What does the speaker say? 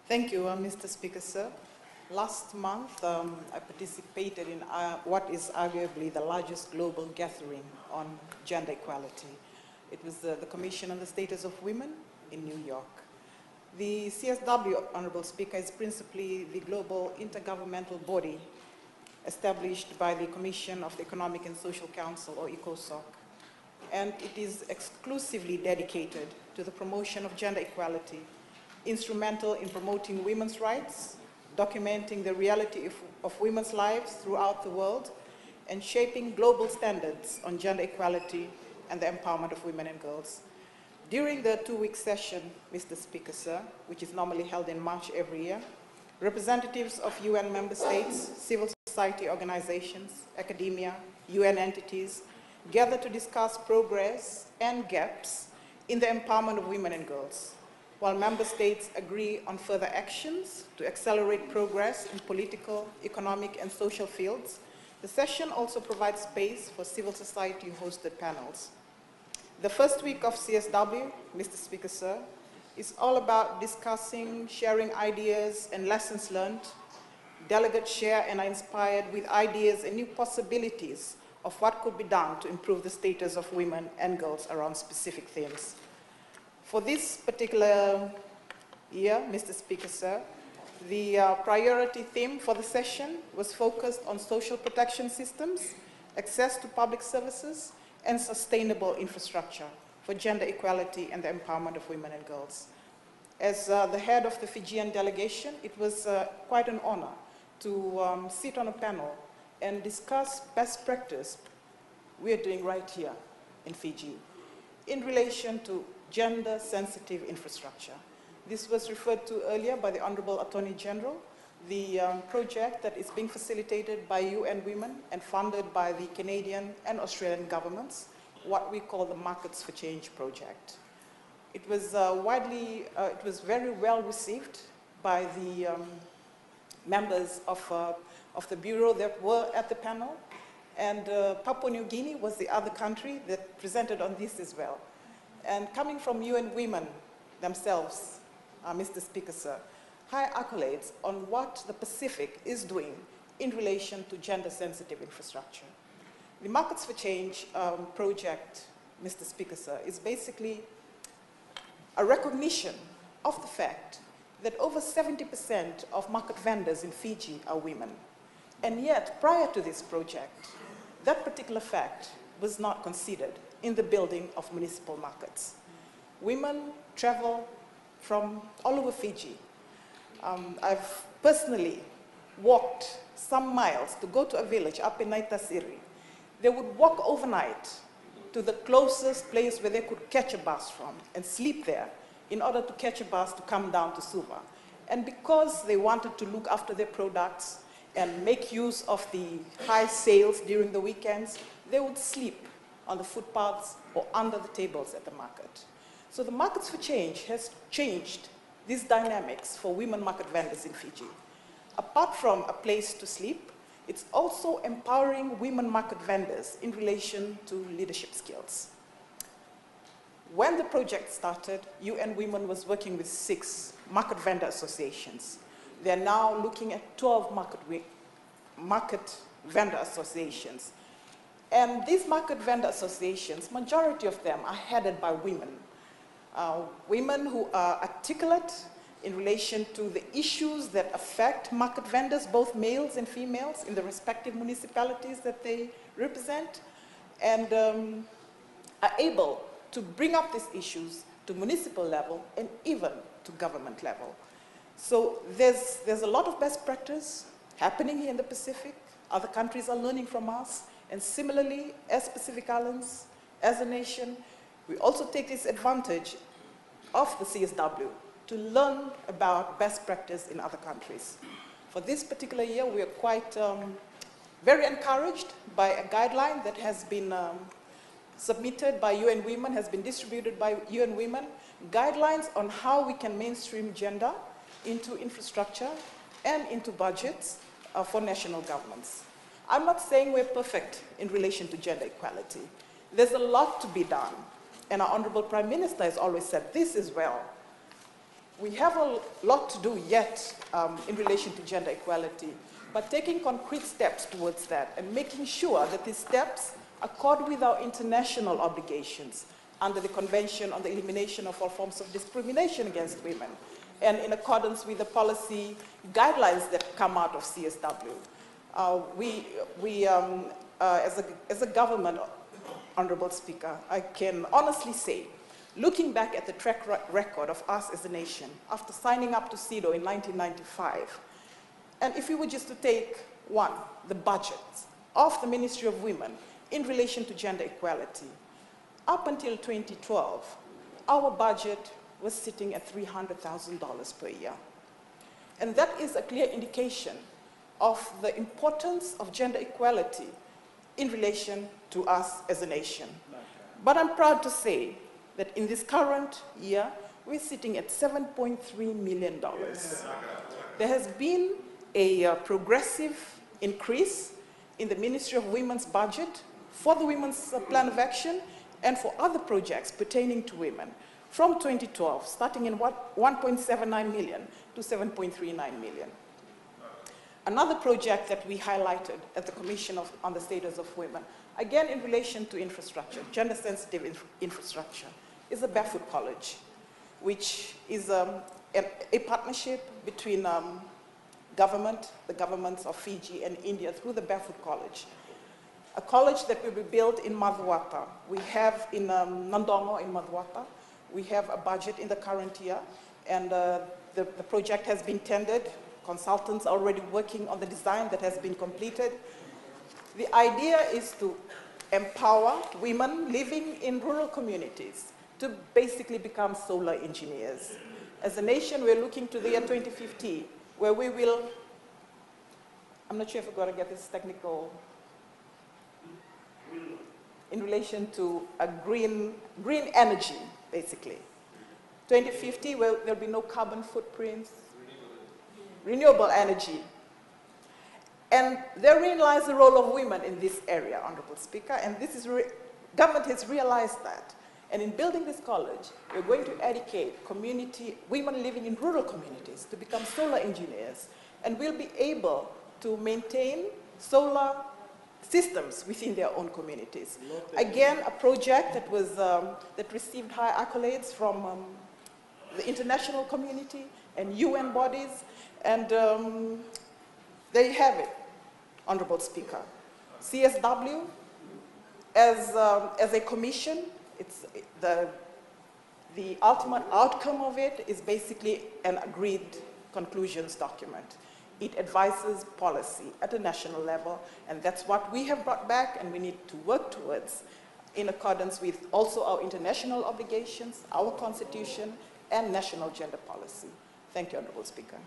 Thank you, Mr. Speaker, sir. Last month, I participated in what is arguably the largest global gathering on gender equality. It was the Commission on the Status of Women in New York. The CSW, Honorable Speaker, is principally the global intergovernmental body established by the Commission of the Economic and Social Council, or ECOSOC, and it is exclusively dedicated to the promotion of gender equality, instrumental in promoting women's rights, documenting the reality of women's lives throughout the world, and shaping global standards on gender equality and the empowerment of women and girls. During the two-week session, Mr. Speaker, sir, which is normally held in March every year, representatives of UN member states, civil society organizations, academia, UN entities gather to discuss progress and gaps in the empowerment of women and girls, while member states agree on further actions to accelerate progress in political, economic, and social fields. The session also provides space for civil society-hosted panels. The first week of CSW, Mr. Speaker, sir, is all about discussing, sharing ideas and lessons learned. Delegates share and are inspired with ideas and new possibilities of what could be done to improve the status of women and girls around specific themes. For this particular year, Mr. Speaker, sir, the priority theme for the session was focused on social protection systems, access to public services, and sustainable infrastructure for gender equality and the empowerment of women and girls. As the head of the Fijian delegation, it was quite an honor to sit on a panel and discuss best practice we're doing right here in Fiji in relation to gender-sensitive infrastructure. This was referred to earlier by the Honorable Attorney General, the project that is being facilitated by UN Women and funded by the Canadian and Australian governments, what we call the Markets for Change project. It was it was very well received by the members of the Bureau that were at the panel, and Papua New Guinea was the other country that presented on this as well. And coming from UN Women themselves, Mr. Speaker, sir, high accolades on what the Pacific is doing in relation to gender-sensitive infrastructure. The Markets for Change project, Mr. Speaker, sir, is basically a recognition of the fact that over 70% of market vendors in Fiji are women. And yet, prior to this project, that particular fact was not considered in the building of municipal markets. Women travel from all over Fiji. I've personally walked some miles to go to a village up in Naitasiri. They would walk overnight to the closest place where they could catch a bus from and sleep there in order to catch a bus to come down to Suva. And because they wanted to look after their products and make use of the high sales during the weekends, they would sleep on the footpaths or under the tables at the market. So the Markets for Change has changed these dynamics for women market vendors in Fiji. Apart from a place to sleep, it's also empowering women market vendors in relation to leadership skills. When the project started, UN Women was working with 6 market vendor associations. They're now looking at 12 market vendor associations. And these market vendor associations, majority of them are headed by women. Women who are articulate in relation to the issues that affect market vendors, both males and females, in the respective municipalities that they represent, and are able to bring up these issues to municipal level and even to government level. So there's a lot of best practice happening here in the Pacific. Other countries are learning from us. And similarly, as Pacific Islands, as a nation, we also take this advantage of the CSW to learn about best practice in other countries. For this particular year, we are quite very encouraged by a guideline that has been submitted by UN Women, has been distributed by UN Women, guidelines on how we can mainstream gender into infrastructure and into budgets for national governments. I'm not saying we're perfect in relation to gender equality. There's a lot to be done. And our Honorable Prime Minister has always said this as well. we have a lot to do yet in relation to gender equality, but taking concrete steps towards that and making sure that these steps accord with our international obligations under the Convention on the Elimination of All Forms of Discrimination Against Women, and in accordance with the policy guidelines that come out of CSW. As a government, Honorable Speaker, I can honestly say, looking back at the track record of us as a nation, after signing up to CEDAW in 1995, and if we were just to take one, the budget of the Ministry of Women in relation to gender equality, up until 2012, our budget was sitting at $300,000 per year. And that is a clear indication of the importance of gender equality in relation to us as a nation. But I'm proud to say that in this current year, we're sitting at $7.3 million. There has been a progressive increase in the Ministry of Women's budget for the Women's Plan of Action and for other projects pertaining to women from 2012, starting in 1.79 million to 7.39 million. Another project that we highlighted at the Commission on the Status of Women, again in relation to infrastructure, gender-sensitive infrastructure, is the Barefoot College, which is a partnership between the governments of Fiji and India through the Barefoot College. A college that will be built in Vuniwaqa. We have in Nandongo in Vuniwaqa. We have a budget in the current year, and the project has been tendered. Consultants are already working on the design that has been completed. The idea is to empower women living in rural communities to basically become solar engineers. As a nation, we're looking to the year 2050, where we will, I'm not sure if we're going to get this technical, in relation to a green energy, basically. 2050, where there'll be no carbon footprints, renewable energy. And therein lies the role of women in this area, Honorable Speaker, and this is government has realized that. And in building this college, we're going to educate women living in rural communities to become solar engineers, and we'll be able to maintain solar systems within their own communities. Again, a project that was that received high accolades from the international community and UN bodies, and there you have it, Honorable Speaker. CSW, as a commission, it's the ultimate outcome of it is basically an agreed conclusions document. It advises policy at a national level, and that's what we have brought back, and we need to work towards in accordance with also our international obligations, our constitution, and national gender policy. Thank you, Honorable Speaker.